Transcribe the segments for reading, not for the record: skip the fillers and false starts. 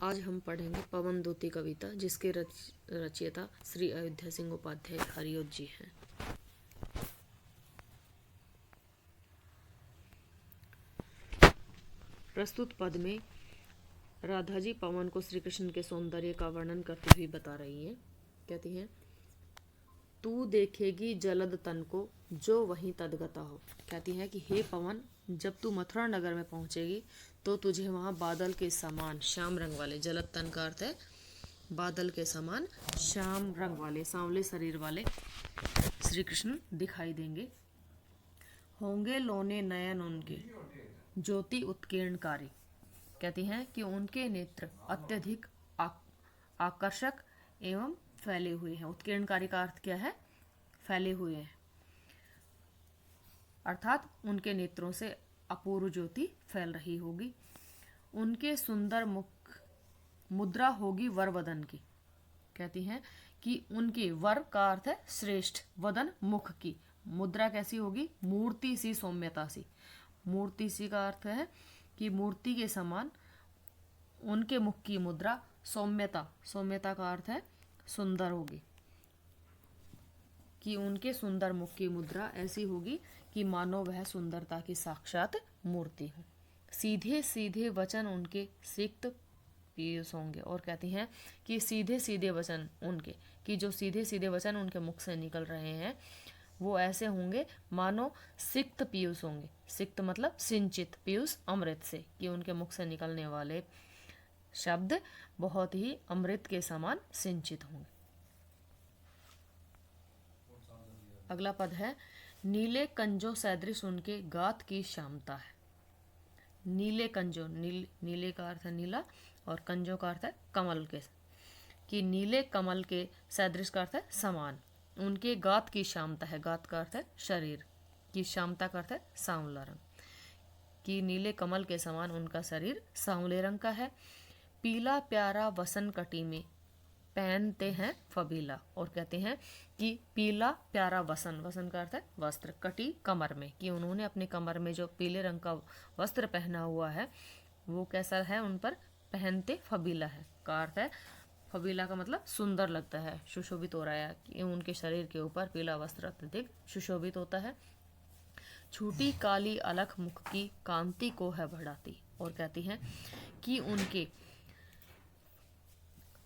आज हम पढ़ेंगे पवन दूती कविता, जिसके रचयिता श्री अयोध्या सिंह उपाध्याय हरिऔध जी हैं। प्रस्तुत पद में राधा जी पवन को श्री कृष्ण के सौंदर्य का वर्णन करती हुई बता रही हैं। कहती हैं, तू देखेगी जलद तन को जो वहीं तदगता हो। कहती है कि हे पवन, जब तू मथुरा नगर में पहुंचेगी तो तुझे वहां बादल के समान श्याम रंग वाले, जलद तन का अर्थ है बादल के समान श्याम रंग वाले, सांवले शरीर वाले श्री कृष्ण दिखाई देंगे। होंगे लोने नयन उनके ज्योति उत्कीर्णकारी। कहती हैं कि उनके नेत्र अत्यधिक आकर्षक एवं फैले हुए हैं। उत्कीर्णकारी का अर्थ क्या है? फैले हुए हैं, अर्थात उनके नेत्रों से अपूर्व ज्योति फैल रही होगी। उनके सुंदर मुख मुद्रा होगी वर वदन की। कहती हैं कि उनके वर का अर्थ है श्रेष्ठ, वदन मुख की, मुद्रा कैसी होगी? मूर्ति सी, सौम्यता सी। मूर्ति सी का अर्थ है कि मूर्ति के समान उनके मुख की मुद्रा सौम्यता, सौम्यता का अर्थ है सुंदर होगी, कि उनके सुंदर मुख की मुद्रा ऐसी होगी कि मानो वह सुंदरता की साक्षात मूर्ति हो। सीधे सीधे वचन उनके सिक्त पीयूष होंगे। और कहती हैं कि सीधे सीधे वचन उनके, कि जो सीधे सीधे वचन उनके मुख से निकल रहे हैं वो ऐसे होंगे मानो सिक्त पीयूष होंगे। सिक्त मतलब सिंचित, पीयूष अमृत से, कि उनके मुख से निकलने वाले शब्द बहुत ही अमृत के समान सिंचित होंगे। अगला पद है, नीले कंजों सदृश उनके गात की श्यामता है। नीले कंजों, नीले का अर्थ है नीला और कंजों का अर्थ है कमल के, कि नीले कमल के सदृश का अर्थ है समान। उनके गात की श्यामता है, गात का अर्थ है शरीर, की श्यामता का अर्थ है सांवला रंग, कि नीले कमल के समान उनका शरीर सांवले रंग का है। पीला प्यारा वसन कटी में पहनते हैं फबीला। और कहते हैं कि पीला प्यारा वसन, वसन का अर्थ है वस्त्र, कटी कमर में, कि उन्होंने अपने कमर में जो पीले रंग का वस्त्र पहना हुआ है वो कैसा है? उन पर पहनते फबीला है का अर्थ है, फबीला का मतलब सुंदर लगता है, सुशोभित हो रहा है, कि उनके शरीर के ऊपर पीला वस्त्र अत्यधिक सुशोभित होता है। छूटी काली अलख मुख की कांति को है बढ़ाती। और कहती हैं कि उनके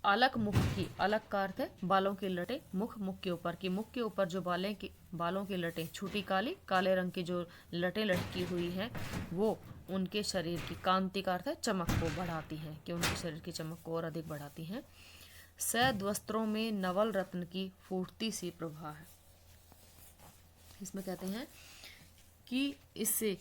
अलग मुख की, अलग का अर्थ है बालों के लटे, मुख, मुख के ऊपर, की मुख के ऊपर जो बालों के लटे, छूटी काली, काले रंग की जो लटे लटकी हुई हैं वो उनके शरीर की, कांति का अर्थ है चमक को बढ़ाती हैं, कि उनके शरीर की चमक को और अधिक बढ़ाती हैं। सैद वस्त्रों में नवल रत्न की फूटती सी प्रभा है। इसमें कहते हैं कि इससे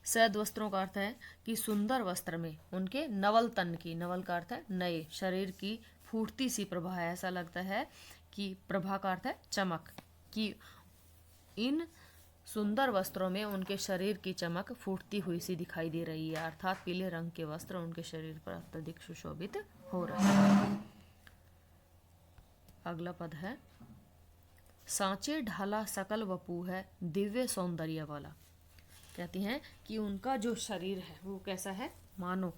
सैद वस्त्रों का अर्थ है कि सुंदर वस्त्र में उनके नवल तन की, नवल का अर्थ है नए, शरीर की फूटती सी प्रभा है। ऐसा लगता है कि प्रभा का अर्थ है चमक, कि इन सुंदर वस्त्रों में उनके शरीर की चमक फूटती हुई सी दिखाई दे रही है, अर्थात पीले रंग के वस्त्र उनके शरीर पर अत्यधिक सुशोभित हो रहे हैं। अगला पद है, सांचे ढाला सकल वपू है दिव्य सौंदर्य वाला। कहती हैं कि उनका जो शरीर है वो कैसा है? मानो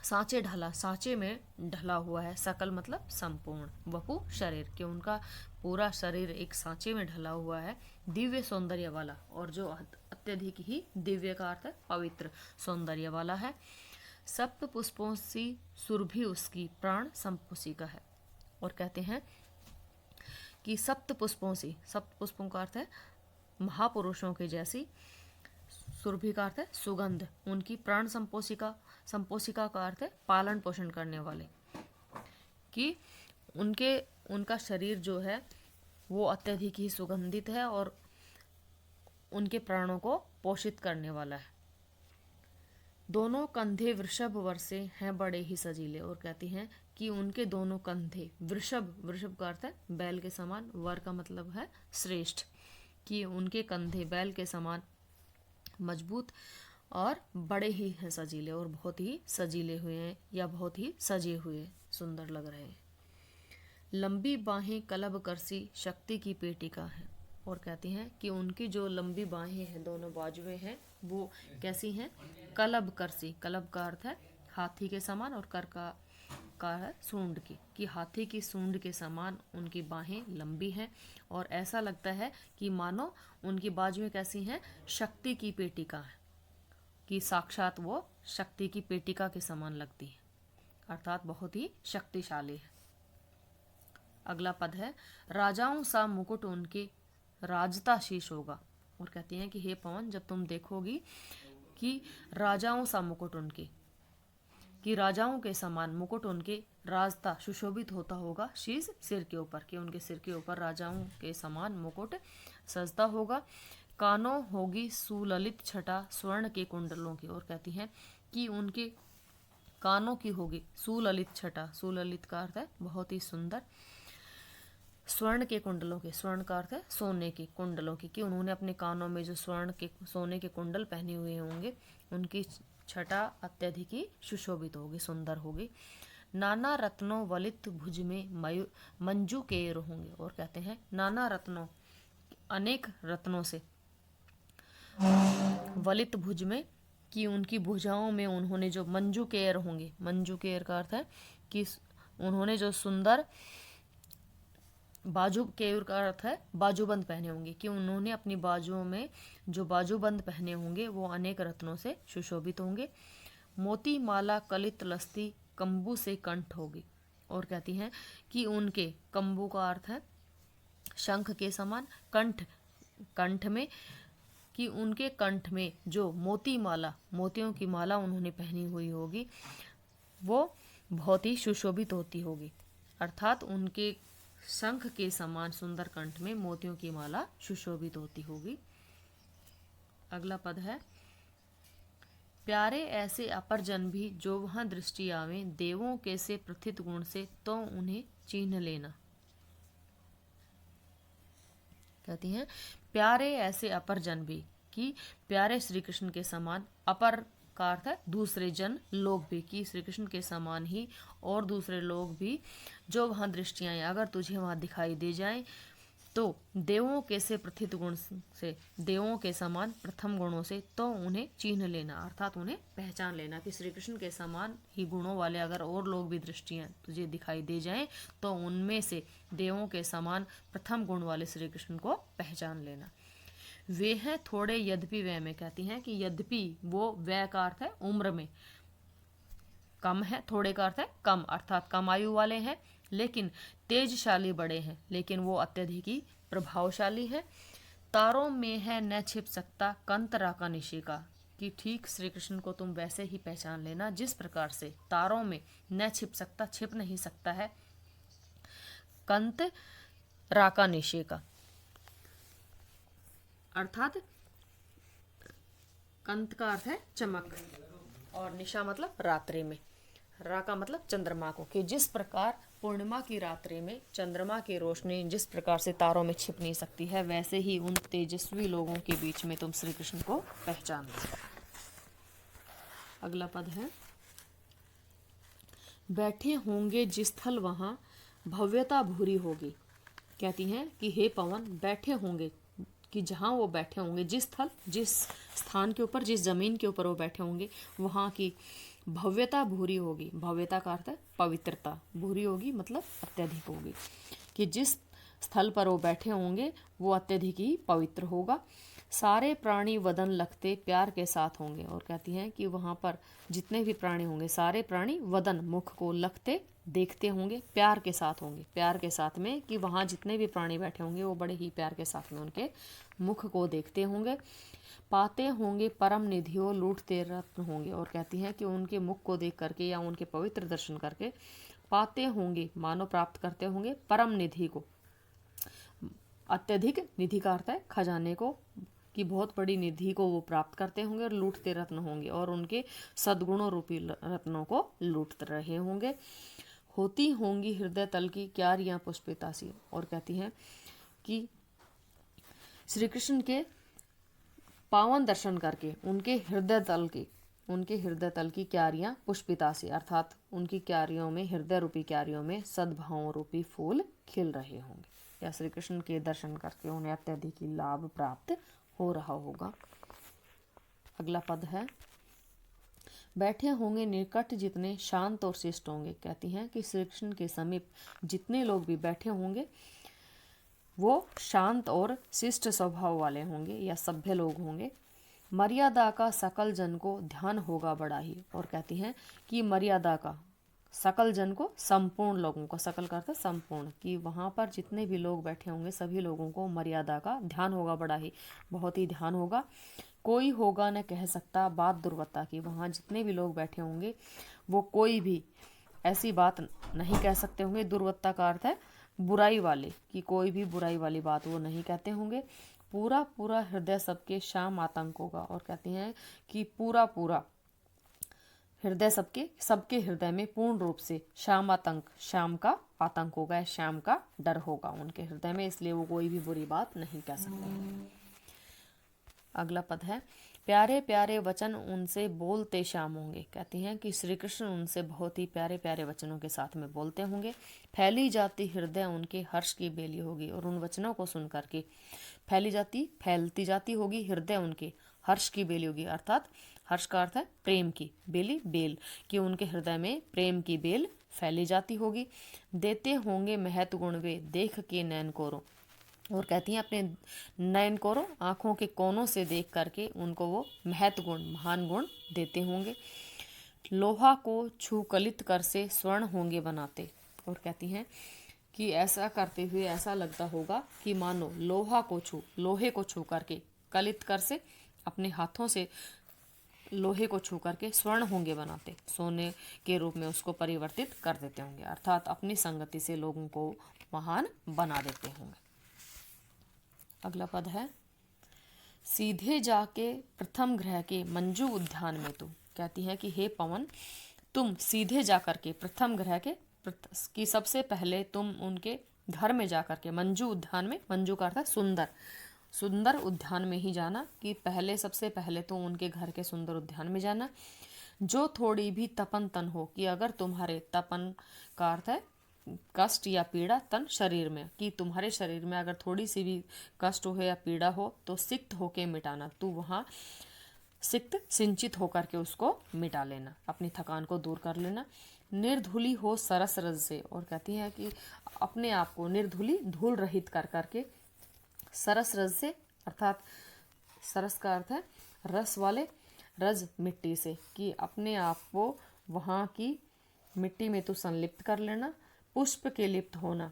सांचे ढला, सांचे में ढला हुआ है, सकल मतलब संपूर्ण, वपु शरीर, कि उनका पूरा शरीर एक सांचे में ढला हुआ है, दिव्य सौंदर्य वाला, और जो अत्यधिक ही दिव्य का अर्थ है पवित्र सौंदर्य वाला है। सप्त पुष्पों सी सुरभि उसकी प्राण संपुसी का है। और कहते हैं कि सप्त पुष्पों सी, सप्त पुष्पों का अर्थ है महापुरुषों के जैसी, सुरभि का अर्थ है सुगंध, उनकी प्राण संपोषिका, संपोषिका का अर्थ है पालन पोषण करने वाले, कि उनका शरीर जो है वो अत्यधिक ही सुगंधित है और उनके प्राणों को पोषित करने वाला है। दोनों कंधे वृषभ वर्षे हैं बड़े ही सजीले। और कहती हैं कि उनके दोनों कंधे वृषभ, वृषभ का अर्थ है बैल के समान, वर का मतलब है श्रेष्ठ, कि उनके कंधे बैल के समान मजबूत और बड़े ही हैं सजीले, और बहुत ही सजीले हुए हैं या बहुत ही सजे हुए सुंदर लग रहे हैं। लंबी बाहें कलब करसी शक्ति की पेटिका है। और कहती हैं कि उनकी जो लंबी बाहें हैं, दोनों बाजुएं हैं, वो कैसी हैं? कलब करसी, कलब का अर्थ है हाथी के समान, और कर का है सूंड की, कि हाथी की सूंड के समान उनकी बाहें लंबी हैं और ऐसा लगता है कि मानो उनकी बाजुएं कैसी हैं, शक्ति की पेटिका है, कि साक्षात वो शक्ति की पेटिका के समान लगती है, अर्थात बहुत ही शक्तिशाली है। अगला पद है, राजाओं सा मुकुट उनके राजता शीश होगा। और कहती हैं कि हे पवन, जब तुम देखोगी कि राजाओं सा मुकुट उनके, कि राजाओं के समान मुकुट उनके राजता सुशोभित होता होगा शीश सिर के ऊपर, कि उनके सिर के ऊपर राजाओं के समान मुकुट सजता होगा। कानों होगी सुललित छटा स्वर्ण के कुंडलों की। और कहती हैं कि उनके कानों की होगी सुललित छटा, सुललित का अर्थ है बहुत ही सुंदर, स्वर्ण के कुंडलों के, स्वर्ण का अर्थ है सोने के कुंडलों की, कि उन्होंने अपने कानों में जो स्वर्ण के सोने के कुंडल पहने हुए होंगे, उनकी छटा अत्यधिक ही सुशोभित होगी, सुंदर होगी। नाना रत्नों वलित भुज में मंजू केर होंगे। और कहते हैं नाना रत्नों, अनेक रत्नों से, वलित भुज में, कि उनकी भुजाओं में उन्होंने जो मंजू केर होंगे, मंजू केर का अर्थ है कि उन्होंने जो सुंदर बाजू, केयूर का अर्थ है बाजूबंद पहने होंगे, कि उन्होंने अपनी बाजुओं में जो बाजूबंद पहने होंगे वो अनेक रत्नों से सुशोभित होंगे। मोती माला कलित लस्ती कंबू से कंठ होगी। और कहती हैं कि उनके, कंबू का अर्थ है शंख के समान, कंठ, कंठ में, कि उनके कंठ में जो मोती माला, मोतियों की माला उन्होंने पहनी हुई होगी, वो बहुत ही सुशोभित होती होगी, अर्थात उनके शंख के समान सुंदर कंठ में मोतियों की माला सुशोभित होती होगी। अगला पद है, प्यारे ऐसे अपर जन भी जो वहां दृष्टि आवे, देवों के से प्रथित गुण से तो उन्हें चिन्ह लेना। कहती हैं प्यारे ऐसे अपर जन भी, कि प्यारे श्री कृष्ण के समान, अपर का अर्थ है दूसरे जन लोग भी, कि श्री कृष्ण के समान ही और दूसरे लोग भी जो वहाँ दृष्टियाँ अगर तुझे वहाँ दिखाई दे जाएं, तो देवों के से प्रथित गुण से, देवों के समान प्रथम गुणों से, तो उन्हें चिन्ह लेना, अर्थात उन्हें पहचान लेना, कि श्री कृष्ण के समान ही गुणों वाले अगर और लोग भी दृष्टियाँ तुझे दिखाई दे जाएं, तो उनमें से देवों के समान प्रथम गुण वाले श्री कृष्ण को पहचान लेना। वे हैं थोड़े यद्यपि वह में। कहती हैं कि यद्यपि वो, वह का अर्थ है उम्र में कम है, थोड़े का अर्थ है कम, अर्थात कम आयु वाले हैं, लेकिन तेजशाली बड़े हैं, लेकिन वो अत्यधिक ही प्रभावशाली है। तारों में है न छिप सकता कंतरा का निशिका, कि ठीक श्री कृष्ण को तुम वैसे ही पहचान लेना जिस प्रकार से तारों में न छिप सकता, छिप नहीं सकता है, कंत राका निशिका, अर्थात कंत का अर्थ है चमक और निशा मतलब रात्रि में, रा का मतलब चंद्रमा को, कि जिस प्रकार पूर्णिमा की रात्रि में चंद्रमा की रोशनी जिस प्रकार से तारों में छिप नहीं सकती है, वैसे ही उन तेजस्वी लोगों के बीच में तुम श्री कृष्ण को पहचान लो। अगला पद है, बैठे होंगे जिस स्थल वहां भव्यता भूरी होगी। कहती हैं कि हे पवन, बैठे होंगे, कि जहाँ वो बैठे होंगे, जिस स्थल, जिस स्थान के ऊपर, जिस जमीन के ऊपर वो बैठे होंगे, वहाँ की भव्यता भूरी होगी। भव्यता का अर्थ है पवित्रता, भूरी होगी मतलब अत्यधिक होगी, कि जिस स्थल पर वो बैठे होंगे वो अत्यधिक ही पवित्र होगा। सारे प्राणी वदन लगते प्यार के साथ होंगे। और कहती हैं कि वहाँ पर जितने भी प्राणी होंगे, सारे प्राणी वदन मुख को लगते देखते होंगे, प्यार के साथ होंगे, प्यार के साथ में, कि वहाँ जितने भी प्राणी बैठे होंगे वो बड़े ही प्यार के साथ में उनके मुख को देखते होंगे। पाते होंगे परम निधियों लूटते रत्न होंगे। और कहती हैं कि उनके मुख को देख करके या उनके पवित्र दर्शन करके पाते होंगे, मानो प्राप्त करते होंगे, परम निधि को, अत्यधिक, निधि का अर्थ है खजाने को, कि बहुत बड़ी निधि को वो प्राप्त करते होंगे, और लूटते रत्न होंगे, और उनके सद्गुणों रूपी रत्नों को लूट रहे होंगे। होती होंगी हृदय तल की क्यारियां पुष्पिता सी। और कहती हैं कि श्री कृष्ण के पावन दर्शन करके उनके हृदय तल की क्यारियां पुष्पिता सी, अर्थात उनकी क्यारियों में, हृदय रूपी क्यारियों में सद्भाव रूपी फूल खिल रहे होंगे, या श्री कृष्ण के दर्शन करके उन्हें अत्यधिक लाभ प्राप्त हो रहा होगा। अगला पद है, बैठे होंगे निकट जितने शांत और शिष्ट होंगे। कहती हैं कि श्री कृष्ण के समीप जितने लोग भी बैठे होंगे वो शांत और शिष्ट स्वभाव वाले होंगे या सभ्य लोग होंगे। मर्यादा का सकल जन को ध्यान होगा बड़ा ही। और कहती हैं कि मर्यादा का सकल जन को, संपूर्ण लोगों को, सकल का अर्थ संपूर्ण, कि वहाँ पर जितने भी लोग बैठे होंगे सभी लोगों को मर्यादा का ध्यान होगा बड़ा ही, बहुत ही ध्यान होगा। कोई होगा न कह सकता बात दुर्वत्ता की। वहाँ जितने भी लोग बैठे होंगे वो कोई भी ऐसी बात नहीं कह सकते होंगे। दुर्वत्ता का अर्थ है बुराई वाले, कि कोई भी बुराई वाली बात वो नहीं कहते होंगे। पूरा पूरा हृदय सबके शाम आतंक होगा। और कहती हैं कि पूरा पूरा हृदय सबके हृदय में पूर्ण रूप से शाम आतंक, शाम का आतंक होगा, शाम का डर होगा उनके हृदय में, इसलिए वो कोई भी बुरी बात नहीं कह सकते। अगला पद है, प्यारे प्यारे वचन उनसे बोलते शाम होंगे। कहती हैं कि श्री कृष्ण उनसे बहुत ही प्यारे प्यारे वचनों के साथ में बोलते होंगे। फैली जाती हृदय उनके हर्ष की बेली होगी। और उन वचनों को सुन करके फैलती जाती होगी हृदय उनके हर्ष की बेली होगी। अर्थात हर्ष का अर्थ है प्रेम की, बेली बेल, कि उनके हृदय में प्रेम की बेल फैली जाती होगी। देते होंगे महत्व गुण वे देख के नैन कोरो। और कहती हैं अपने नयन कोरों, आँखों के कोनों से देख करके उनको वो महत्व गुण, महान गुण देते होंगे। लोहा को छू कलित कर से स्वर्ण होंगे बनाते। और कहती हैं कि ऐसा करते हुए ऐसा लगता होगा कि मानो लोहे को छू करके, कलित कर से अपने हाथों से लोहे को छू करके स्वर्ण होंगे बनाते, सोने के रूप में उसको परिवर्तित कर देते होंगे। अर्थात अपनी संगति से लोगों को महान बना देते होंगे। अगला पद है, सीधे जाके प्रथम ग्रह के मंजू उद्यान में तू। कहती है कि हे पवन, तुम सीधे जाकर के प्रथम ग्रह के कि सबसे पहले तुम उनके घर में जाकर के मंजू उद्यान में, मंजू का अर्थ है सुंदर, सुंदर उद्यान में ही जाना, कि पहले सबसे पहले तो उनके घर के सुंदर उद्यान में जाना। जो थोड़ी भी तपन तन हो, कि अगर तुम्हारे, तपन का अर्थ है कष्ट या पीड़ा, तन शरीर में, कि तुम्हारे शरीर में अगर थोड़ी सी भी कष्ट हो या पीड़ा हो तो सिक्त होके मिटाना। तू वहाँ सिक्त सिंचित होकर के उसको मिटा लेना, अपनी थकान को दूर कर लेना। निर्धुली हो सरस रज से। और कहती है कि अपने आप को निर्धुली, धूल रहित कर करके, सरस रज से, अर्थात सरस का अर्थ है रस वाले, रज मिट्टी से, कि अपने आप को वहाँ की मिट्टी में तू संलिप्त कर लेना। पुष्प के लिप्त होना,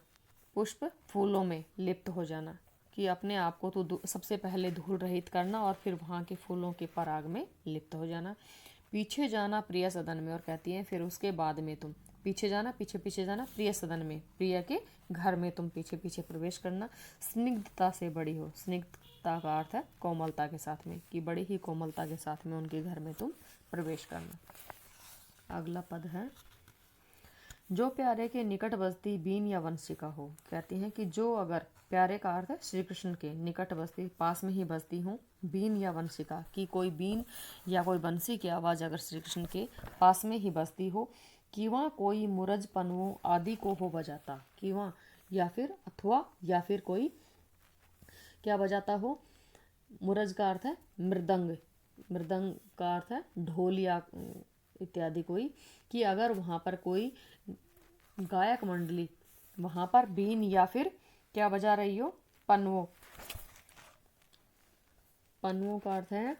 पुष्प फूलों में लिप्त हो जाना, कि अपने आप को तो सबसे पहले धूल रहित करना और फिर वहाँ के फूलों के पराग में लिप्त हो जाना। पीछे जाना प्रिय सदन में। और कहती हैं फिर उसके बाद में तुम पीछे जाना, पीछे पीछे जाना प्रिय सदन में, प्रिय के घर में तुम पीछे पीछे प्रवेश करना। स्निग्धता से बड़ी हो, स्निग्धता का अर्थ है कोमलता के साथ में, कि बड़ी ही कोमलता के साथ में उनके घर में तुम प्रवेश करना। अगला पद है, जो प्यारे के निकट बसती बीन या वंशिका हो। कहती हैं कि जो अगर, प्यारे का अर्थ है श्री कृष्ण के, निकट बसती, पास में ही बसती हूँ, बीन या वंशिका, कि कोई बीन या कोई बंसी की आवाज़ अगर श्री कृष्ण के पास में ही बसती हो, कि वहाँ कोई मुरज पनवों आदि को हो बजाता, कि वहाँ या फिर अथवा या फिर कोई क्या बजाता हो। मुरज का अर्थ है मृदंग, मृदंग का अर्थ है ढोल या इत्यादि कोई, कि अगर वहाँ पर कोई गायक मंडली वहाँ पर बीन या फिर क्या बजा रही हो, पनवों, पनवों का अर्थ है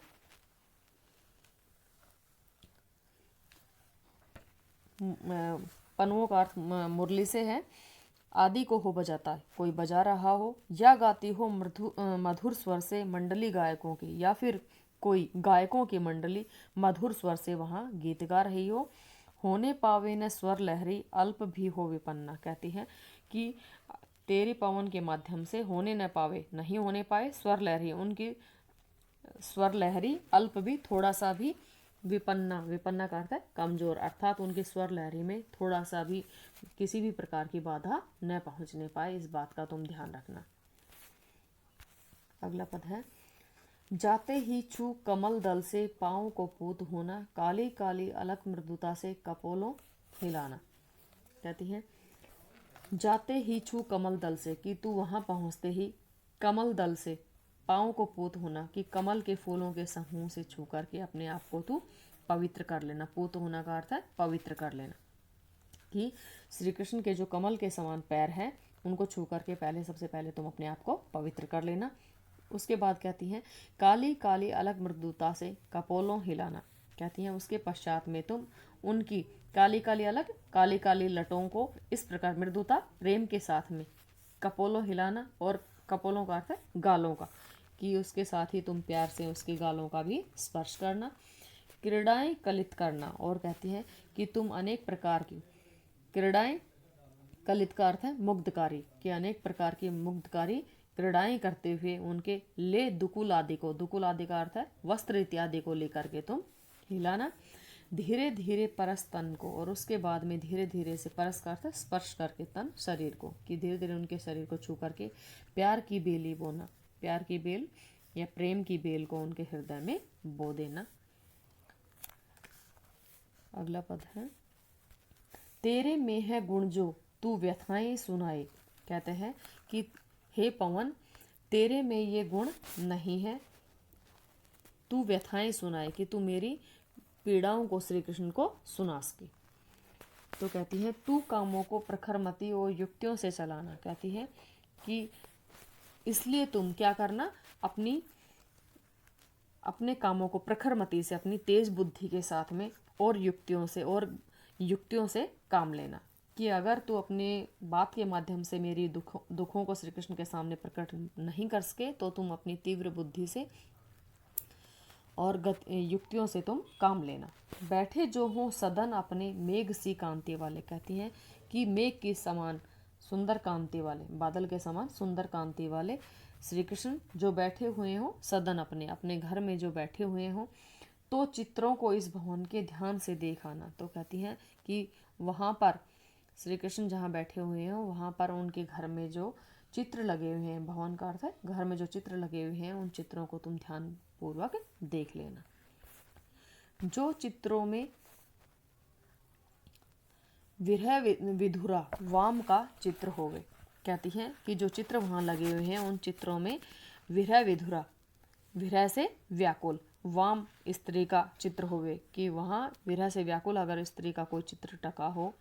पनवों का अर्थ मुरली से है, आदि को हो बजाता है, कोई बजा रहा हो, या गाती हो मधुर स्वर से मंडली गायकों की, या फिर कोई गायकों की मंडली मधुर स्वर से वहाँ गीत गा रही हो। होने पावे न स्वर लहरी अल्प भी हो विपन्ना। कहती हैं कि तेरे पवन के माध्यम से होने न पावे, नहीं होने पाए, स्वर लहरी, उनकी स्वर लहरी, अल्प भी, थोड़ा सा भी, विपन्ना, विपन्ना का अर्थ है कमजोर, अर्थात उनकी स्वर लहरी में थोड़ा सा भी किसी भी प्रकार की बाधा न पहुंचने पाए, इस बात का तुम ध्यान रखना। अगला पद है, जाते ही छू कमल दल से पाँव को पूत होना, काली काली अलग मृदुता से कपोलों हिलाना। कहती है जाते ही छू कमल दल से, कि तू वहाँ पहुँचते ही कमल दल से पाँव को पूत होना, कि कमल के फूलों के समूह से छू करके अपने आप को तू पवित्र कर लेना। पूत होना का अर्थ है पवित्र कर लेना। कि श्री कृष्ण के जो कमल के समान पैर हैं उनको छू करके पहले सबसे पहले तुम अपने आप को पवित्र कर लेना। उसके बाद कहती हैं काली काली अलग मृदुता से कपोलों हिलाना। कहती हैं उसके पश्चात में तुम उनकी काली काली अलग काली काली लटों को इस प्रकार मृदुता प्रेम के साथ में कपोलों हिलाना, और कपोलों का अर्थ है गालों का, कि उसके साथ ही तुम प्यार से उसके गालों का भी स्पर्श करना। क्रीड़ाएं कलित करना, और कहती है कि तुम अनेक प्रकार की क्रीड़ाएं, कलित का अर्थ है मुग्धकारी, कि अनेक प्रकार की मुग्धकारी क्रीड़ाएं करते हुए उनके ले दुकुल आदि को, दुकुल आदि का अर्थ है वस्त्र इत्यादि को लेकर के तुम हिलाना। धीरे धीरे परस तन को, और उसके बाद में धीरे धीरे से परस का अर्थ है स्पर्श करके तन शरीर को, कि धीरे धीरे उनके शरीर को छू करके प्यार की बेली बोना, प्यार की बेल या प्रेम की बेल को उनके हृदय में बो देना। अगला पद है तेरे में है गुण जो तू व्यथाएं सुनाए। कहते हैं कि हे पवन, तेरे में ये गुण नहीं है, तू व्यथाएं सुनाए, कि तू मेरी पीड़ाओं को श्री कृष्ण को सुना सके। तो कहती है तू कामों को प्रखर मति और युक्तियों से चलाना। कहती है कि इसलिए तुम क्या करना, अपने कामों को प्रखर मति से, अपनी तेज बुद्धि के साथ में और युक्तियों से काम लेना। कि अगर तू अपने बात के माध्यम से मेरी दुखों को श्री कृष्ण के सामने प्रकट नहीं कर सके तो तुम अपनी तीव्र बुद्धि से और युक्तियों से तुम काम लेना। बैठे जो हो सदन अपने मेघ सी कांति वाले। कहती हैं कि मेघ के समान सुंदर कांति वाले, बादल के समान सुंदर कांति वाले श्री कृष्ण जो बैठे हुए हों सदन, अपने घर में जो बैठे हुए हों, तो चित्रों को इस भवन के ध्यान से देख आना। तो कहती हैं कि वहाँ पर श्री कृष्ण जहाँ बैठे हुए हैं वहाँ पर उनके घर में जो चित्र लगे हुए हैं, भवन का अर्थ है घर में जो चित्र लगे हुए हैं, उन चित्रों को तुम ध्यान पूर्वक देख लेना। जो चित्रों में विरह विधुरा वाम का चित्र होवे। कहती हैं कि जो चित्र वहाँ लगे हुए हैं उन चित्रों में विरह विधुरा, विरह से व्याकुल, वाम स्त्री का चित्र होवे, कि वहाँ विरह से व्याकुल अगर स्त्री का कोई चित्र टका हो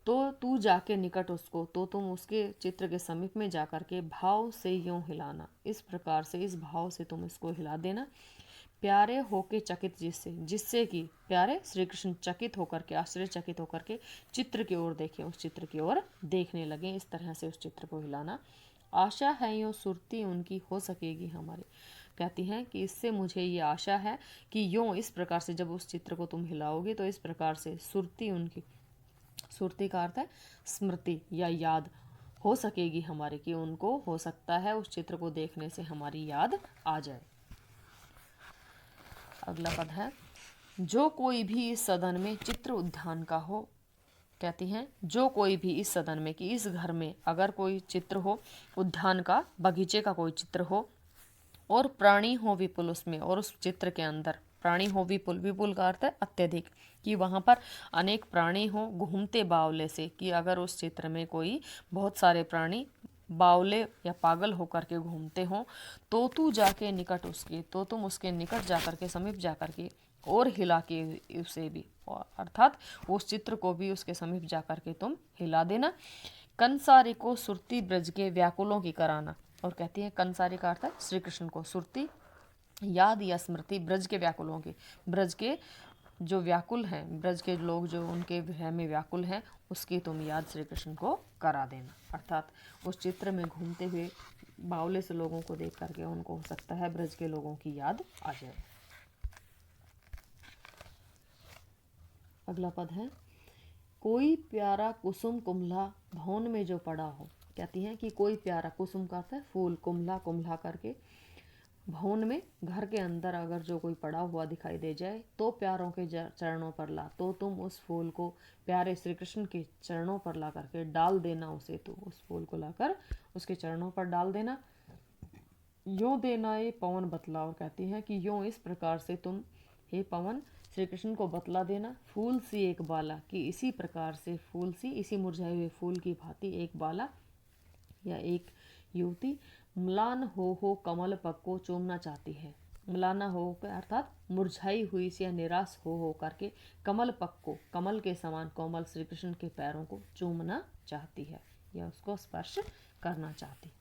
तो तू जाके निकट उसको, तो तुम उसके चित्र के समीप में जाकर के भाव से यूं हिलाना। इस प्रकार से, इस भाव से तुम इसको हिला देना। प्यारे होके चकित जिससे कि प्यारे श्री कृष्ण चकित होकर के, आश्चर्यचकित होकर के चित्र की ओर देखें, उस चित्र की ओर देखने लगे। इस तरह से उस चित्र को हिलाना। आशा है यो सुरती उनकी हो सकेगी हमारी। कहती हैं कि इससे मुझे ये आशा है कि यूं इस प्रकार से जब उस चित्र को तुम हिलाओगे तो इस प्रकार से सुरती उनकी, सुरती का अर्थ है स्मृति या याद, हो सकेगी हमारी, कि उनको हो सकता है उस चित्र को देखने से हमारी याद आ जाए। अगला पद है जो कोई भी इस सदन में चित्र उद्यान का हो। कहती हैं जो कोई भी इस सदन में, कि इस घर में अगर कोई चित्र हो उद्यान का, बगीचे का कोई चित्र हो, और प्राणी हो विपुल उसमें, और उस चित्र के अंदर प्राणी हो विपुल, विपुल का अर्थ है अत्यधिक, कि वहाँ पर अनेक प्राणी हो घूमते बावले से, कि अगर उस चित्र में कोई बहुत सारे प्राणी बावले या पागल होकर के घूमते हों तो तू जाके निकट उसके, तो तुम उसके निकट जाकर के, समीप जाकर के और हिला के उसे भी, अर्थात उस चित्र को भी उसके समीप जाकर के तुम हिला देना। कंसारी को सुरती ब्रज के व्याकुलों की कराना। और कहती है कंसारी का अर्थ है श्री कृष्ण को, सुरती याद या स्मृति ब्रज के व्याकुलों की, ब्रज के जो व्याकुल हैं, ब्रज के लोग जो उनके विरह में व्याकुल हैं, उसकी तुम याद श्री कृष्ण को करा देना। अर्थात उस चित्र में घूमते हुए बावले से लोगों को देख करके उनको हो सकता है ब्रज के लोगों की याद आ जाए। अगला पद है कोई प्यारा कुसुम कुम्भला भवन में जो पड़ा हो। कहती हैं कि कोई प्यारा, कुसुम का अर्थ है फूल, कुम्भला कुम्भला करके, भवन में घर के अंदर अगर जो कोई पड़ा हुआ दिखाई दे जाए तो प्यारों के चरणों पर ला, तो तुम उस फूल को प्यारे श्री कृष्ण के चरणों पर ला करके डाल देना उसे, तो उस फूल को लाकर उसके चरणों पर डाल देना। यूं देना ये पवन बतला। और कहती है कि यूं इस प्रकार से तुम हे पवन श्री कृष्ण को बतला देना। फूल सी एक बाला, कि इसी प्रकार से फूल सी, इसी मुरझाए हुए फूल की भांति एक बाला या एक युवती म्लान हो कमल पग को चूमना चाहती है। मलाना हो अर्थात मुरझाई हुई सी या निराश हो करके कमल पक को कमल के समान कोमल श्री कृष्ण के पैरों को चूमना चाहती है या उसको स्पर्श करना चाहती।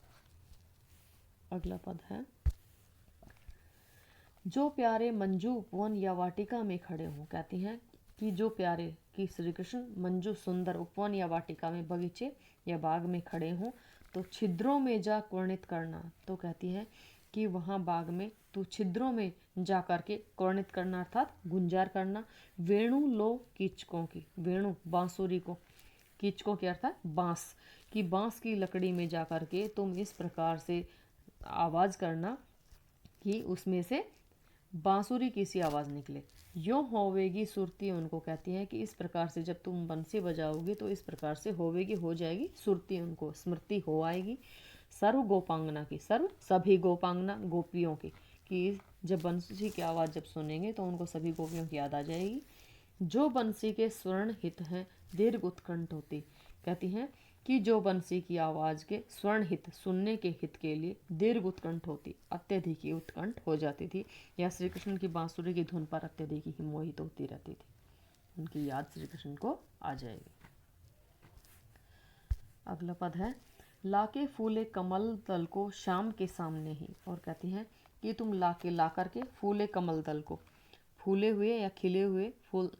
अगला पद है, जो प्यारे मंजू उपवन या वाटिका में खड़े हों। कहती हैं कि जो प्यारे कि श्री कृष्ण मंजू सुंदर उपवन या वाटिका में, बगीचे या बाग में खड़े हों तो छिद्रों में जा वर्णित करना। तो कहती है कि वहाँ बाग में तू छिद्रों में जा करके वर्णित करना अर्थात गुंजार करना। वेणु लो कीचकों की, वेणु बांसुरी को, कीचकों के अर्थात बांस की, बांस की लकड़ी में जा करके तुम इस प्रकार से आवाज़ करना कि उसमें से बांसुरी की सी आवाज़ निकले। यो होवेगी सुरती, उनको कहती है कि इस प्रकार से जब तुम बंसी बजाओगे तो इस प्रकार से होवेगी, हो जाएगी सुरती, उनको स्मृति हो आएगी। सर्व गोपांगना की, सर्व सभी गोपांगना गोपियों की, कि जब बंसी की आवाज़ जब सुनेंगे तो उनको सभी गोपियों की याद आ जाएगी। जो बंसी के स्वर्ण हित हैं दीर्घ उत्कंठ होती। कहती हैं कि जो बंसी की आवाज़ के स्वर्ण हित, सुनने के हित के लिए दीर्घ उत्कंठ होती, अत्यधिक ही उत्कंठ हो जाती थी, या श्री कृष्ण की बांसुरी की धुन पर अत्यधिक ही मोहित होती रहती थी, उनकी याद श्री कृष्ण को आ जाएगी। अगला पद है, लाके फूले कमल दल को शाम के सामने ही। और कहती हैं कि तुम लाके ला करके फूले कमल दल को, फूले हुए या खिले हुए फूल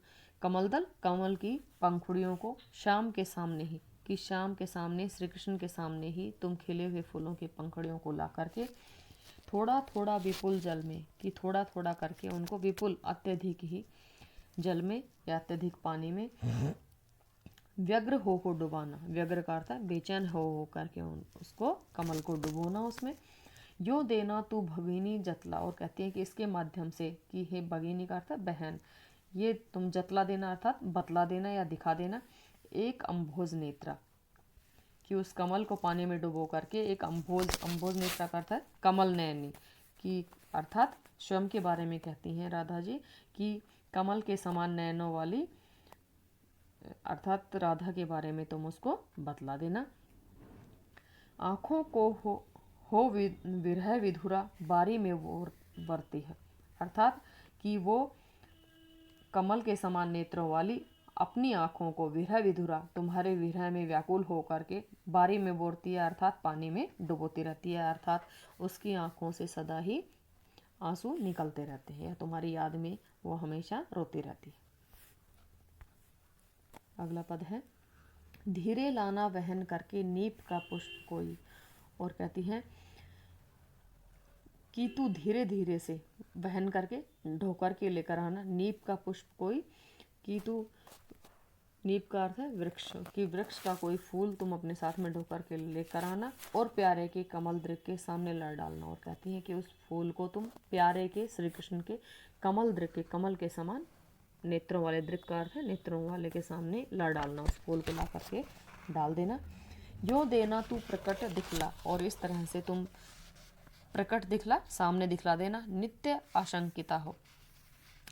कमल दल, कमल की पंखुड़ियों को शाम के सामने ही, कि शाम के सामने श्री कृष्ण के सामने ही तुम खिले हुए फूलों की पंखुड़ियों को ला करके थोड़ा थोड़ा विपुल जल में, कि थोड़ा थोड़ा करके उनको विपुल अत्यधिक ही जल में या अत्यधिक पानी में व्यग्र हो डुबाना। व्यग्र का अर्थ है बेचैन हो करके उसको कमल को डुबोना उसमें। यो देना तू भगिनी जतला। और कहती है कि इसके माध्यम से, कि हे भगिनी का अर्थ है बहन, ये तुम जतला देना अर्थात बतला देना या दिखा देना। एक अम्भोज नेत्रा, कि उस कमल को पानी में डुबो करके एक अम्भोज नेत्रा का अर्थ है कमल नयनी, कि अर्थात स्वयं के बारे में कहती हैं राधा जी कि कमल के समान नयनों वाली, अर्थात राधा के बारे में तुम उसको बतला देना। आँखों को हो विरह विधुरा बारी में वो बरती है, अर्थात कि वो कमल के समान नेत्रों वाली अपनी आँखों को विरह विधुरा, तुम्हारे विरह में व्याकुल हो करके बारी में बोरती है, अर्थात पानी में डुबोती रहती है, अर्थात उसकी आँखों से सदा ही आंसू निकलते रहते हैं या तुम्हारी याद में वो हमेशा रोती रहती है। अगला पद है, धीरे लाना वहन करके नीप का पुष्प कोई। और कहती हैं कि तू धीरे धीरे से वहन करके ढोकर के लेकर आना, नीप का पुष्प कोई, कि तू, नीप का अर्थ है वृक्ष, कि वृक्ष का कोई फूल तुम अपने साथ में ढोकर के लेकर आना और प्यारे के कमल दृक्ष के सामने लड़ डालना। और कहती है कि उस फूल को तुम प्यारे के श्री कृष्ण के कमल दृक्ष के, कमल के समान नेत्रों वाले, दृक्ष का अर्थ है नेत्रों वाले के सामने लड़ डालना, उस फूल को ला करके डाल देना। यो देना तू प्रकट दिखला। और इस तरह से तुम प्रकट दिखला, सामने दिखला देना। नित्य आशंकिता हो,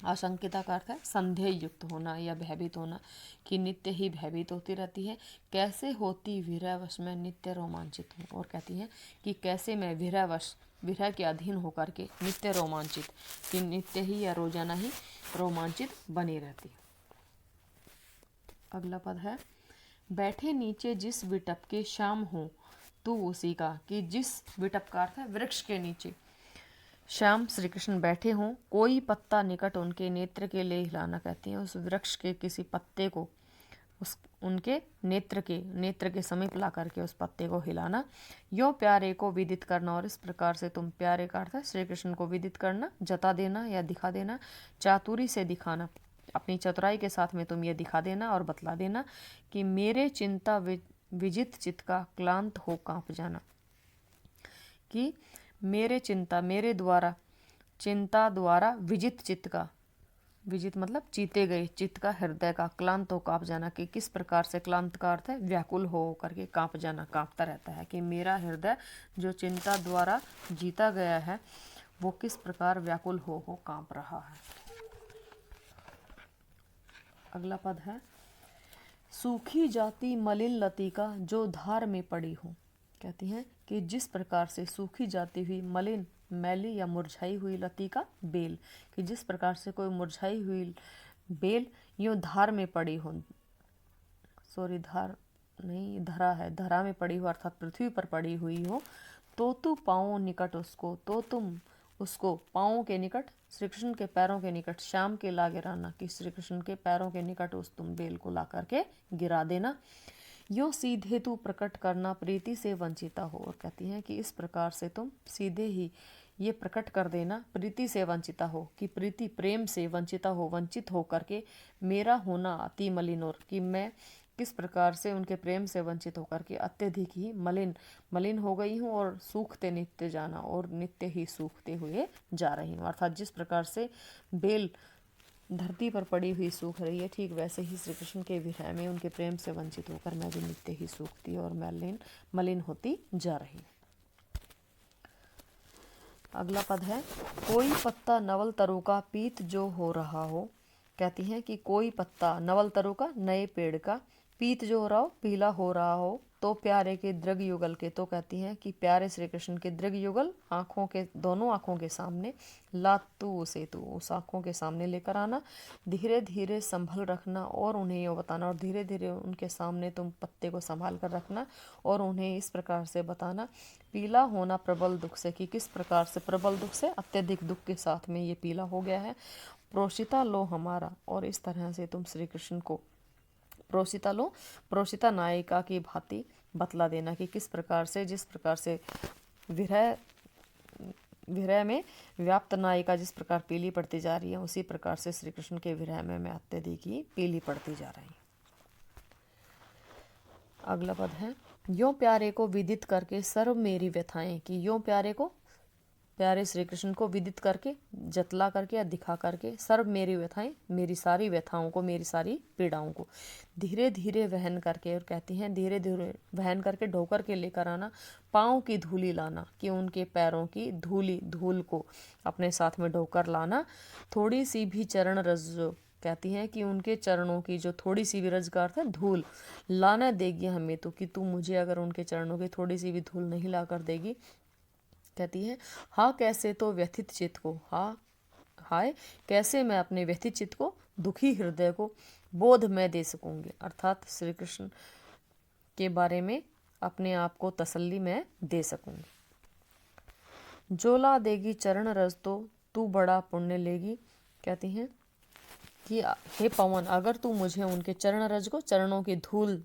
आशंकिता का अर्थ है संदेह युक्त होना या भयभीत होना, कि नित्य ही भयभीत होती रहती है। कैसे होती विरहवश में नित्य रोमांचित हूँ। और कहती हैं कि कैसे मैं विरहवश, विरह के अधीन होकर के नित्य रोमांचित, कि नित्य ही या रोजाना ही रोमांचित बनी रहती। अगला पद है, बैठे नीचे जिस विटप के श्याम हो तू उसी का, कि जिस विटप का अर्थ है वृक्ष के नीचे श्याम श्री कृष्ण बैठे हों, कोई पत्ता निकट उनके नेत्र के लिए हिलाना। कहती हैं उस वृक्ष के किसी पत्ते को उस उनके नेत्र के समीप ला करके उस पत्ते को हिलाना। यो प्यारे को विदित करना। और इस प्रकार से तुम, प्यारे का अर्थ है श्री कृष्ण को विदित करना, जता देना या दिखा देना, चातुरी से दिखाना, अपनी चतुराई के साथ में तुम ये दिखा देना और बतला देना कि मेरे चिंता विजित चित्त का क्लांत हो कांप जाना, कि मेरे चिंता, मेरे द्वारा, चिंता द्वारा विजित चित्त का, विजित मतलब जीते गए चित्त का, हृदय का, क्लांत हो कांप जाना, कि किस प्रकार से, क्लांत का अर्थ है व्याकुल हो करके कांप जाना, कांपता रहता है, कि मेरा हृदय जो चिंता द्वारा जीता गया है वो किस प्रकार व्याकुल हो कांप रहा है। अगला पद है, सूखी जाती मलिन लतिका जो धार में पड़ी हो। कहती हैं कि जिस प्रकार से सूखी जाती हुई मलिन मैली या मुरझाई हुई लती का बेल, कि जिस प्रकार से कोई मुरझाई हुई बेल यूं धार में पड़ी हो, सॉरी धार नहीं धरा है, धरा में पड़ी हो अर्थात पृथ्वी पर पड़ी हुई हो, तो तू पाँव निकट उसको, तो तुम उसको पाँव के निकट, श्री कृष्ण के पैरों के निकट श्याम के ला गिराना, कि श्री कृष्ण के पैरों के निकट उस तुम बेल को ला करके गिरा देना। यो सीधे तू प्रकट करना प्रीति से वंचिता हो, और कहती हैं कि इस प्रकार से तुम सीधे ही ये प्रकट कर देना प्रीति से वंचिता हो, कि प्रीति प्रेम से वंचिता हो, वंचित हो करके मेरा होना अति मलिन, और कि मैं किस प्रकार से उनके प्रेम से वंचित होकर के अत्यधिक ही मलिन हो गई हूँ और सूखते नित्य जाना, और नित्य ही सूखते हुए जा रही हूँ। अर्थात जिस प्रकार से बेल धरती पर पड़ी हुई सूख रही है, ठीक वैसे ही श्री कृष्ण के विरह में उनके प्रेम से वंचित होकर मैं भी नित्य ही सूखती और मलिन होती जा रही हूँ। अगला पद है, कोई पत्ता नवल तरु का पीत जो हो रहा हो। कहती हैं कि कोई पत्ता नवल तरु का, नए पेड़ का, पीत जो हो रहा हो, पीला हो रहा हो, तो प्यारे के दृग युगल के, तो कहती हैं कि प्यारे श्री कृष्ण के दृग युगल आँखों के, दोनों आँखों के सामने, लातू उसे तू उस आँखों के सामने लेकर आना, धीरे धीरे संभल रखना और उन्हें ये बताना, और धीरे धीरे उनके सामने तुम पत्ते को संभाल कर रखना और उन्हें इस प्रकार से बताना, पीला होना प्रबल दुख से, कि किस प्रकार से प्रबल दुख से, अत्यधिक दुख के साथ में ये पीला हो गया है। प्रोषिता लो हमारा, और इस तरह से तुम श्री कृष्ण को प्रोषिता लो, प्रोषिता नायिका की भांति बतला देना, कि किस प्रकार से, जिस प्रकार से विरह में व्याप्त नायिका जिस प्रकार पीली पड़ती जा रही है, उसी प्रकार से श्री कृष्ण के विरह में मैं अत्यधिक ही पीली पड़ती जा रही हूँ। अगला पद है, यों प्यारे को विदित करके सर्व मेरी व्यथाएं, कि यों प्यारे को, प्यारे श्री कृष्ण को विदित करके, जतला करके या दिखा करके, सर्व मेरी व्यथाएं, मेरी सारी व्यथाओं को, मेरी सारी पीड़ाओं को धीरे धीरे वहन करके, और कहती हैं धीरे धीरे वहन करके ढोकर के लेकर आना, पाँव की धूली लाना, कि उनके पैरों की धूल को अपने साथ में ढोकर लाना, थोड़ी सी भी चरण रज, कहती हैं कि उनके चरणों की जो थोड़ी सी भी, रज का अर्थ है धूल, लाना देगी हमें, तो कि तू मुझे अगर उनके चरणों की थोड़ी सी भी धूल नहीं ला कर देगी। कहती है, हाँ कैसे तो व्यथित चित्त को, हाय कैसे मैं अपने व्यथित चित्त को, दुखी हृदय को बोध में दे सकूंगी, अर्थात श्री कृष्ण के बारे में अपने आप को तसल्ली में दे सकूंगी। जो ला देगी चरण रज तो तू बड़ा पुण्य लेगी। कहती हैं कि हे पवन, अगर तू मुझे उनके चरण रज को, चरणों की धूल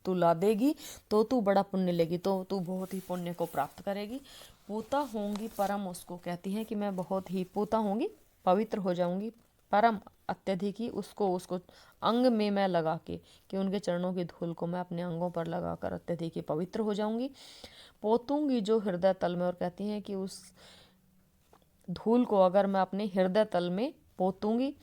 तू ला देगी तो तू बड़ा पुण्य लेगी, तो तू बहुत ही पुण्य को प्राप्त करेगी। पूता होंगी परम उसको, कहती हैं कि मैं बहुत ही पूता होंगी, पवित्र हो जाऊंगी, परम अत्यधिक ही उसको अंग में मैं लगा के, कि उनके चरणों की धूल को मैं अपने अंगों पर लगाकर अत्यधिक ही पवित्र हो जाऊंगी। पोतूंगी जो हृदय तल में, और कहती हैं कि उस धूल को अगर मैं अपने हृदय तल में पोतूंगी,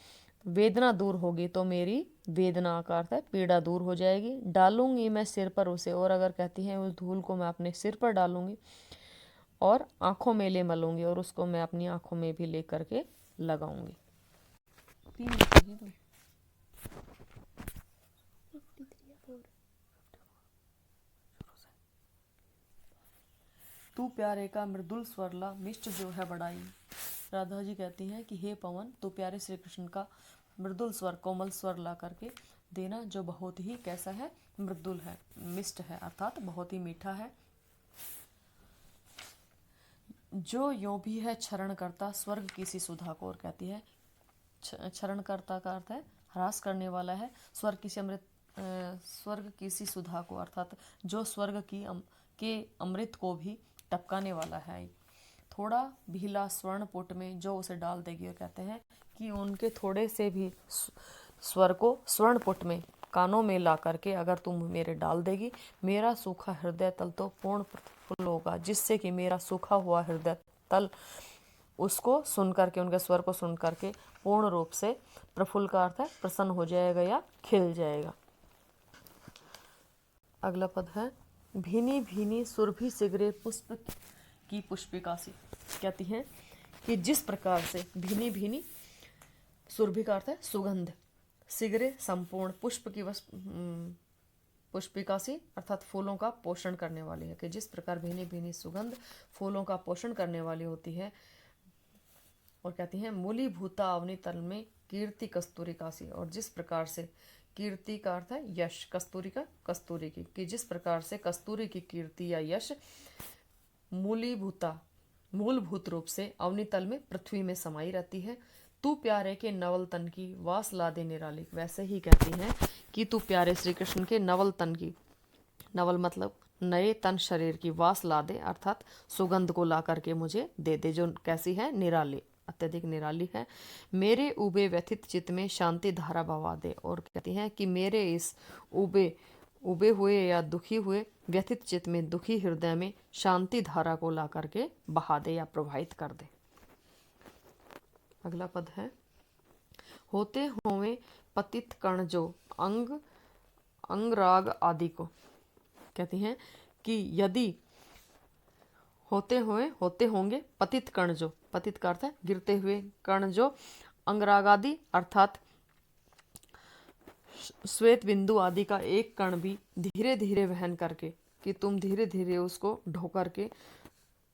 वेदना दूर होगी, तो मेरी वेदना का अर्थ है पीड़ा दूर हो जाएगी। डालूंगी मैं सिर पर उसे, और अगर कहती हैं उस धूल को मैं अपने सिर पर डालूंगी और आंखों में ले मलूंगी, और उसको मैं अपनी आंखों में भी ले करके लगाऊंगी। तू प्यारे का मृदुल स्वरला मिष्ट जो है बड़ाई। राधा जी कहती हैं कि हे पवन, तू प्यारे श्री कृष्ण का मृदुल स्वर, कोमल स्वर ला करके देना, जो बहुत ही कैसा है, मृदुल है, मिष्ट है, अर्थात बहुत ही मीठा है। जो यों भी है क्षरण करता स्वर्ग की सी सुधा को, और कहती है क्षरण करता का अर्थ है ह्रास करने वाला है, स्वर्ग की सी सुधा को, अर्थात जो स्वर्ग की के अमृत को भी टपकाने वाला है। थोड़ा भीला स्वर्ण पुट में जो उसे डाल देगी, और कहते हैं कि उनके थोड़े से भी स्वर को स्वर्ण पुट में, कानों में ला करके अगर तुम मेरे डाल देगी, मेरा सूखा हृदय तल तो पूर्ण प्रफुल्ल होगा, जिससे कि मेरा सूखा हुआ हृदय तल उसको सुन करके, उनके स्वर को सुन करके पूर्ण रूप से, प्रफुल्ल का अर्थ है प्रसन्न हो जाएगा या खिल जाएगा। अगला पद है, भीनी भीनी सुरभि सिगरे पुष्प की पुष्पिका सी। कहती हैं कि जिस प्रकार से भीनी भीनी, सुरभि का अर्थ है सुगंध, सिगरे संपूर्ण, पुष्प की पुष्पिकासी अर्थात फूलों का पोषण करने वाली है, कि जिस प्रकार भीनी भीनी सुगंध फूलों का पोषण करने वाली होती है। और कहती हैं मूली भूता अवनी तल में कीर्ति कस्तूरी कासी, और जिस प्रकार से कीर्ति का अर्थ है यश, कस्तूरी का कस्तूरी की, कि जिस प्रकार से कस्तूरी की कीर्ति या यश मूलभूत रूप से अवनी तल में पृथ्वी में समाई रहती है। तू प्यारे के नवल तन की वास ला दे निराली, वैसे ही कहती हैं कि तू प्यारे श्री कृष्ण के नवल तन की, नवल मतलब नए तन शरीर की, वास ला दे अर्थात सुगंध को ला करके मुझे दे दे, जो कैसी है निराली, अत्यधिक निराली है। मेरे उबे व्यथित चित्त में शांति धारा बहा दे, और कहती हैं कि मेरे इस उबे हुए या दुखी हुए व्यथित चित्त में, दुखी हृदय में शांति धारा को ला करके बहा दे या प्रवाहित कर दे। अगला पद है होते होवे पतित कण जो अंग राग आदि को, कहती हैं कि यदि होते होंगे पतित कण जो, पतित का अर्थ है गिरते हुए, कण जो अंगराग आदि अर्थात श्वेत बिंदु आदि का एक कण भी धीरे धीरे वहन करके, कि तुम धीरे धीरे उसको ढो करके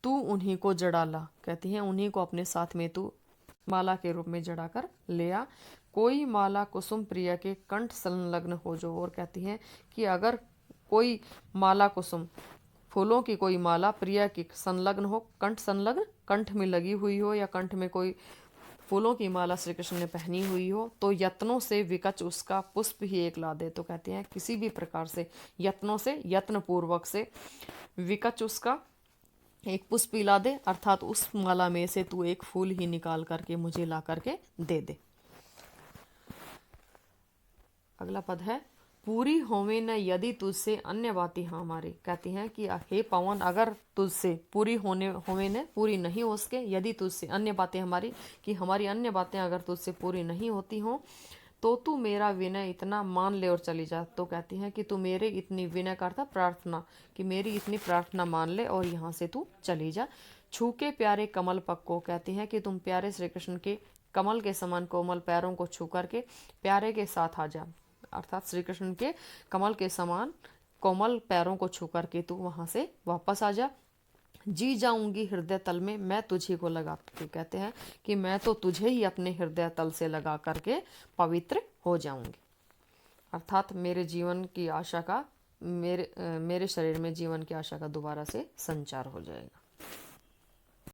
तू उन्हीं को जड़ा ला, कहती हैं उन्हीं को अपने साथ में तू माला के रूप में जड़ा कर ले आ। कोई माला कुसुम प्रिय के कंठ संलग्न हो जो, और कहती हैं कि अगर कोई माला कुसुम फूलों की कोई माला प्रिया की संलग्न हो, कंठ संलग्न कंठ में लगी हुई हो, या कंठ में कोई फूलों की माला श्री कृष्ण ने पहनी हुई हो, तो यत्नों से विकच उसका पुष्प ही एक ला दे। तो कहते हैं किसी भी प्रकार से यत्नों से, यत्न पूर्वक से विकच उसका एक पुष्प ला दे, अर्थात उस माला में से तू एक फूल ही निकाल करके मुझे ला करके दे दे। अगला पद है पूरी होवे न यदि तुझसे अन्य बातें हमारी, कहती हैं कि हे पवन अगर तुझसे पूरी होवे न पूरी नहीं हो सके, यदि तुझसे अन्य बातें हमारी, कि हमारी अन्य बातें अगर तुझसे पूरी नहीं होती हों, तो तू मेरा विनय इतना मान ले और चली जा। तो कहती हैं कि तू मेरे इतनी विनय करता प्रार्थना, कि मेरी इतनी प्रार्थना मान ले और यहाँ से तू चली जा। छू के प्यारे कमल पग को, कहती हैं कि तुम प्यारे श्री कृष्ण के कमल के समान कोमल पैरों को छू करके प्यारे के साथ आ जा, अर्थात श्री कृष्ण के कमल के समान कोमल पैरों को छू करके तू वहां से वापस आ जा। जी जाऊंगी हृदय तल में मैं तुझे को लगा के, कहते हैं कि मैं तो तुझे ही अपने हृदय तल से लगा करके पवित्र हो जाऊंगी, अर्थात मेरे जीवन की आशा का, मेरे शरीर में जीवन की आशा का दोबारा से संचार हो जाएगा।